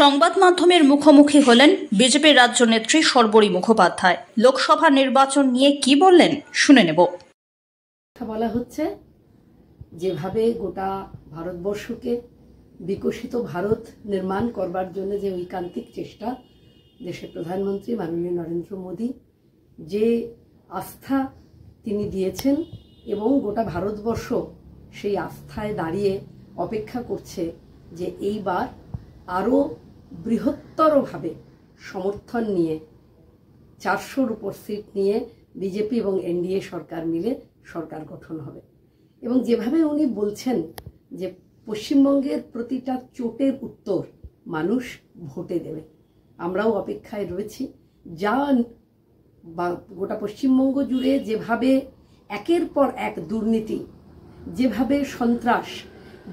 সংবাদ মাধ্যমের মুখোমুখি হলেন বিজেপির রাজ্য নেত্রী শর্বরী মুখোপাধ্যায়। লোকসভা নির্বাচন নিয়ে কি বললেন শুনে নেব। বলা হচ্ছে যেভাবে গোটা ভারতবর্ষকে বিকশিত ভারত নির্মাণ করবার জন্য যে ঐকান্তিক চেষ্টা দেশের প্রধানমন্ত্রী মাননীয় নরেন্দ্র মোদী যে আস্থা তিনি দিয়েছেন এবং গোটা ভারতবর্ষ সেই আস্থায় দাঁড়িয়ে অপেক্ষা করছে যে এইবার আরও বৃহত্তরভাবে সমর্থন নিয়ে 400-র উপর সিট নিয়ে বিজেপি এবং এনডিএ সরকার মিলে সরকার গঠন হবে। এবং যেভাবে উনি বলছেন যে পশ্চিমবঙ্গের প্রতিটা চোটের উত্তর মানুষ ভোটে দেবে, আমরাও অপেক্ষায় রয়েছি। যা গোটা পশ্চিমবঙ্গ জুড়ে যেভাবে একের পর এক দুর্নীতি, যেভাবে সন্ত্রাস,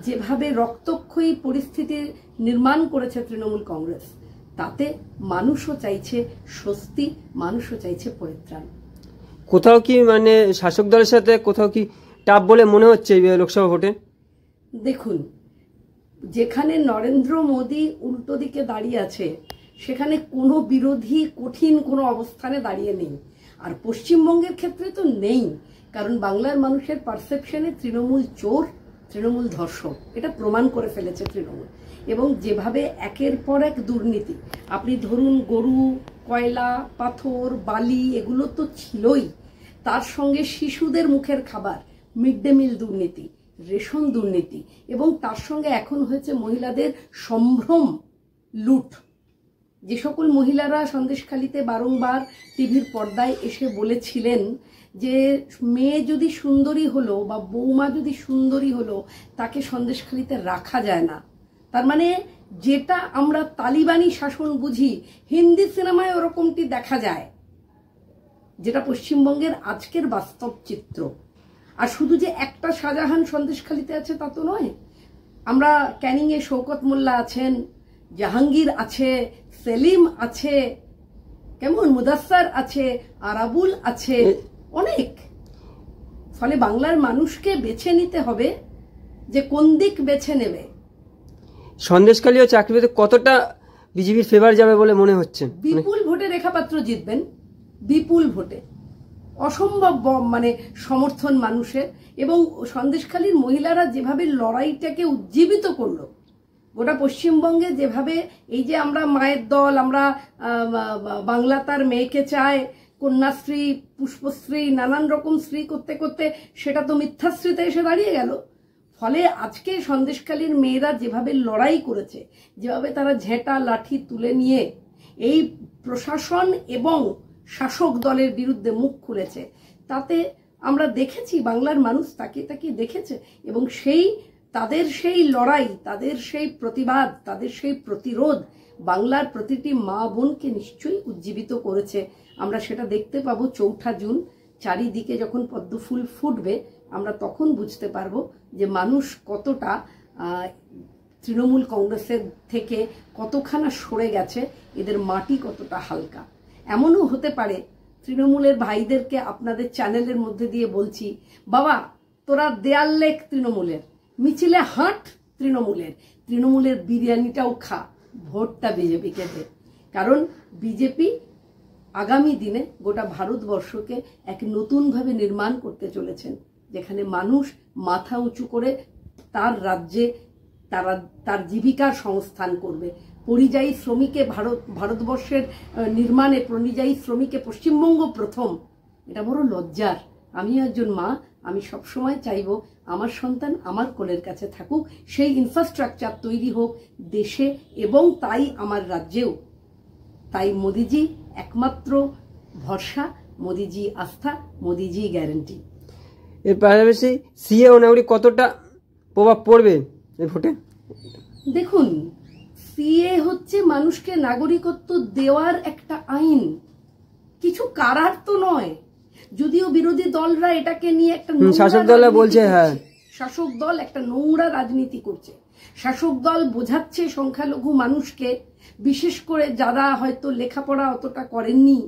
যেভাবে রক্তক্ষয়ী পরিস্থিতি নির্মাণ করেছে তৃণমূল কংগ্রেস, তাতে মানুষও চাইছে স্বস্তি, মানুষও চাইছে পরিত্রাণ। কোথাও কি মানে শাসক দলের সাথে কোথাও কি টাপ বলে মনে হচ্ছে লোকসভা ভোটে? দেখুন, যেখানে নরেন্দ্র মোদী উল্টো দিকে দাঁড়িয়ে আছে সেখানে কোনো বিরোধী কঠিন কোনো অবস্থানে দাঁড়িয়ে নেই। আর পশ্চিমবঙ্গের ক্ষেত্রে তো নেই, কারণ বাংলার মানুষের পারসেপশনে তৃণমূল চোর, তৃণমূল ধর্ষক, এটা প্রমাণ করে ফেলেছে তৃণমূল। এবং যেভাবে একের পর এক দুর্নীতি, আপনি ধরুন গরু, কয়লা, পাথর, বালি, এগুলো তো ছিলই, তার সঙ্গে শিশুদের মুখের খাবার, মিড ডে মিল দুর্নীতি, রেশন দুর্নীতি, এবং তার সঙ্গে এখন হয়েছে মহিলাদের সম্ভ্রম লুট। যে সকল মহিলারা সন্দেশখালিতে বারংবার টিভির পর্দায় এসে বলেছিলেন যে মেয়ে যদি সুন্দরী হলো বা বৌমা যদি সুন্দরী হলো তাকে সন্দেশখালিতে রাখা যায় না, তার মানে যেটা আমরা তালিবানি শাসন বুঝি, হিন্দি সিনেমায় ওরকমটি দেখা যায়, যেটা পশ্চিমবঙ্গের আজকের বাস্তব চিত্র। আর শুধু যে একটা শাহজাহান সন্দেশখালিতে আছে তা তো নয়, আমরা ক্যানিংয়ে শওকত মোল্লা আছেন, জাহাঙ্গীর আছে, সেলিম আছে, কেমন মুদাস্সার আছে, আরাবুল আছে, অনেক। ফলে বাংলার মানুষকে বেছে নিতে হবে যে কোন দিক বেছে নেবে। সন্দেশখালী ও চাকরিতে কতটা বিজেপির ফেভার যাবে বলে মনে হচ্ছে? বিপুল ভোটে রেখাপাত্র জিতবেন, বিপুল ভোটে, অসম্ভব মানে সমর্থন মানুষের। এবং সন্দেশখালীর মহিলারা যেভাবে লড়াইটাকে উজ্জীবিত করলো, গোটা পশ্চিমবঙ্গে যেভাবে এই যে আমরা মায়ের দল, আমরা বাংলা তার মেয়েকে চায়, কন্যাশ্রী, পুষ্পশ্রী, নানান রকম শ্রী করতে করতে সেটা তো মিথ্যাশ্রীতে এসে দাঁড়িয়ে গেল। ফলে আজকে সন্দেশখালীর মেয়েরা যেভাবে লড়াই করেছে, যেভাবে তারা ঝেঁটা লাঠি তুলে নিয়ে এই প্রশাসন এবং শাসক দলের বিরুদ্ধে মুখ খুলেছে, তাতে আমরা দেখেছি বাংলার মানুষ তাকিয়ে তাকিয়ে দেখেছে। এবং তাদের সেই লড়াই, তাদের সেই প্রতিবাদ, তাদের সেই প্রতিরোধ বাংলার প্রতিটি মা বোনকে নিশ্চয়ই উজ্জীবিত করেছে। আমরা সেটা দেখতে পাবো 4 জুন, চারিদিকে যখন পদ্মফুল ফুটবে, আমরা তখন বুঝতে পারবো যে মানুষ কতটা তৃণমূল কংগ্রেসের থেকে কতখানা সরে গেছে, এদের মাটি কতটা হালকা। এমনও হতে পারে তৃণমূলের ভাইদেরকে আপনাদের চ্যানেলের মধ্যে দিয়ে বলছি, বাবা তোরা দেয়াল লেখ তৃণমূলের, মিছিলে হাঁট তৃণমূলের, তৃণমূলের বিরিয়ানিটাও খা, ভোটটা বিজেপিকে দে। কারণ বিজেপি আগামী দিনে গোটা ভারতবর্ষকে এক নতুনভাবে নির্মাণ করতে চলেছেন, যেখানে মানুষ মাথা উঁচু করে তার রাজ্যে তার জীবিকার সংস্থান করবে। পরিযায়ী শ্রমিকে ভারতবর্ষের নির্মাণে পরিযায়ী শ্রমিকে পশ্চিমবঙ্গ প্রথম, এটা বড় লজ্জার। আমি একজন মা, আমি সবসময় চাইব আমার সন্তান আমার কোলের কাছে থাকুক, সেই ইনফ্রাস্ট্রাকচার তৈরি হোক দেশে এবং তাই আমার রাজ্যেও। তাই মোদিজি একমাত্র ভরসা, মোদিজি আস্থা, মোদিজি গ্যারান্টি। এর পাশাপাশি সিএ ও নাগরিক কতটা প্রভাব পড়বে এই ভোটে? দেখুন, সিএ হচ্ছে মানুষকে নাগরিকত্ব দেওয়ার একটা আইন, কিছু কারার তো নয়। যদিও বিরোধী দলরা এটাকে নিয়ে একটা শাসক দলরা বলছে, হ্যাঁ শাসক দল একটা নোংরা রাজনীতি করছে। শাসক দল বোঝাচ্ছে সংখ্যালঘু মানুষকে, বিশেষ করে যারা হয়তো লেখাপড়া অতটা করেননি,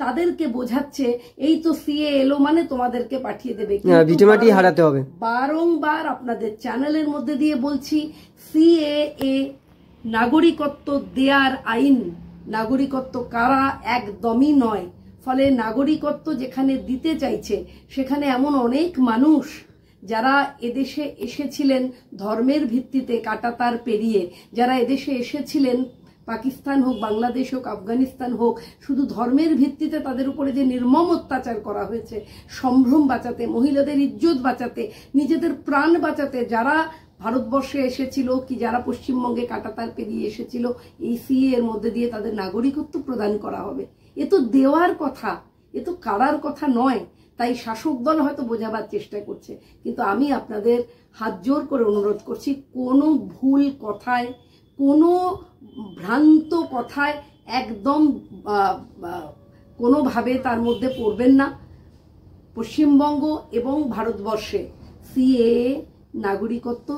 তাদেরকে বোঝাচ্ছে এই তো সিএ এলো মানে তোমাদেরকে পাঠিয়ে দেবে, ভিটেমাটি হারাতে হবে। বারংবার আপনাদের চ্যানেলের মধ্যে দিয়ে বলছি, সিএ নাগরিকত্ব দেয়ার আইন, নাগরিকত্ব কারা একদমই নয়। ফলে নাগরিকত্ব যেখানে দিতে চাইছে সেখানে এমন অনেক মানুষ যারা এদেশে এসেছিলেন ধর্মের ভিত্তিতে কাঁটাতার পেরিয়ে, যারা এদেশে এসেছিলেন পাকিস্তান হোক, বাংলাদেশ হোক, আফগানিস্তান হোক, শুধু ধর্মের ভিত্তিতে তাদের উপরে যে নির্মম অত্যাচার করা হয়েছে, সম্ভ্রম বাঁচাতে, মহিলাদের ইজ্জত বাঁচাতে, নিজেদের প্রাণ বাঁচাতে যারা ভারতবর্ষে এসেছিল কি যারা পশ্চিমবঙ্গে কাঁটাতার পেরিয়ে এসেছিল, এই সিএ এর মধ্যে দিয়ে তাদের নাগরিকত্ব প্রদান করা হবে। এ তো দেওয়ার কথা, এ তো কারার কথা নয়। তাই শাসক দল হয়তো বোঝাবার চেষ্টা করছে, কিন্তু আমি আপনাদের হাত জোর করে অনুরোধ করছি, কোনো ভুল কথায়, কোনো ভ্রান্ত কথায় একদম কোনোভাবে তার মধ্যে পড়বেন না। পশ্চিমবঙ্গ এবং ভারতবর্ষে সিএ নাগরিকত্ব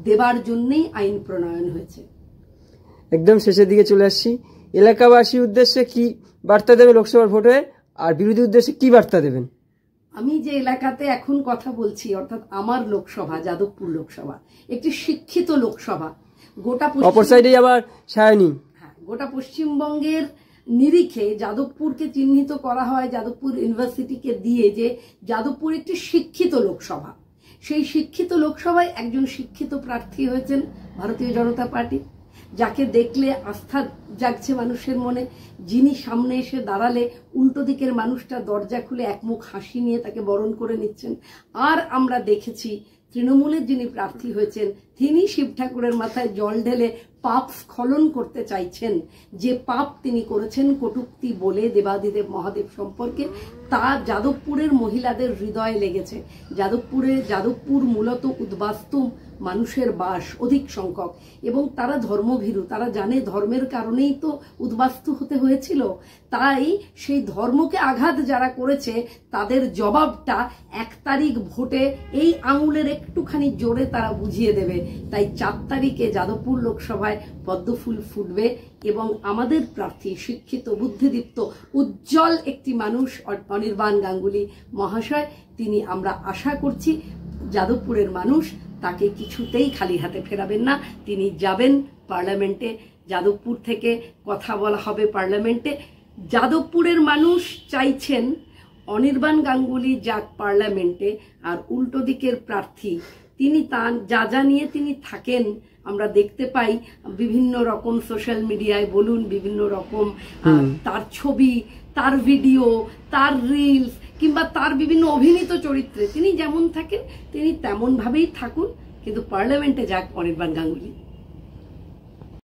দেবার জন্যই আইন প্রণয়ন হয়েছে। একদম শেষের দিকে চলে আসছি। এলাকাবাসীর উদ্দেশ্যে কি বার্তা দেবে লোকসভার ভোটে, আর বিরোধী উদ্দেশ্যে কি বার্তা দেবেন? আমি যে এলাকাতে এখন কথা বলছি, অর্থাৎ আমার লোকসভা যাদবপুর লোকসভা একটি শিক্ষিত লোকসভা। গোটা অপর সাইডে আবার সায়নী। হ্যাঁ, গোটা পশ্চিমবঙ্গের নিরিখে যাদবপুরকে চিহ্নিত করা হয় যাদবপুর ইউনিভার্সিটিকে দিয়ে যে যাদবপুর একটি শিক্ষিত লোকসভা। সেই শিক্ষিত লোকসভায় একজন শিক্ষিত প্রার্থী হয়েছেন ভারতীয় জনতা পার্টি, যাকে দেখলে আস্থা জাগছে মানুষের মনে, যিনি সামনে এসে দাঁড়ালে উল্টো দিকের মানুষটা দরজা খুলে একমুখ হাসি নিয়ে তাকে বরণ করে নিচ্ছেন। আর আমরা দেখেছি তৃণমূলের যিনি প্রার্থী হয়েছেন তিনি শিব ঠাকুরের মাথায় জল ঢেলে পাপ স্খলন করতে চাইছেন। যে পাপ তিনি করেছেন কটূক্তি বলে দেবাদিদেব মহাদেব সম্পর্কে, তা যাদবপুরের মহিলাদের হৃদয়ে লেগেছে। যাদবপুর মূলত উদ্বাস্তু মানুষের বাস অধিক সংখ্যক, এবং তারা ধর্মভীরু, তারা জানে ধর্মের কারণেই তো উদ্বাস্তু হতে হয়েছিল। তাই সেই ধর্মকে আঘাত যারা করেছে তাদের জবাবটা 1 তারিখ ভোটে এই আঙুলের একটুখানি জোরে তারা বুঝিয়ে দেবে। তাই 4 তারিখে যাদবপুর লোকসভায় পদ্মফুল ফুটবে, এবং আমাদের প্রার্থী শিক্ষিত, বুদ্ধিদীপ্ত, উজ্জ্বল একটি মানুষ অনির্বাণ গাঙ্গুলি মহাশয়, তিনি আমরা আশা করছি যাদবপুরের মানুষ তাকে কিছুতেই খালি হাতে ফেরাবেন না। তিনি যাবেন পার্লামেন্টে, যাদবপুর থেকে কথা বলা হবে পার্লামেন্টে। যাদবপুরের মানুষ চাইছেন অনির্বাণ গাঙ্গুলি যাক পার্লামেন্টে, আর উল্টো দিকের প্রার্থী তিনি তার যা নিয়ে তিনি থাকেন আমরা দেখতে পাই বিভিন্ন রকম সোশ্যাল মিডিয়ায় বলুন, বিভিন্ন রকম তার ছবি, তার ভিডিও, তার রিলস কিংবা তার বিভিন্ন অভিনীত চরিত্রে তিনি যেমন থাকেন তিনি তেমন ভাবেই থাকুন, কিন্তু পার্লামেন্টে যাক অনির্বাণ গাঙ্গুলি।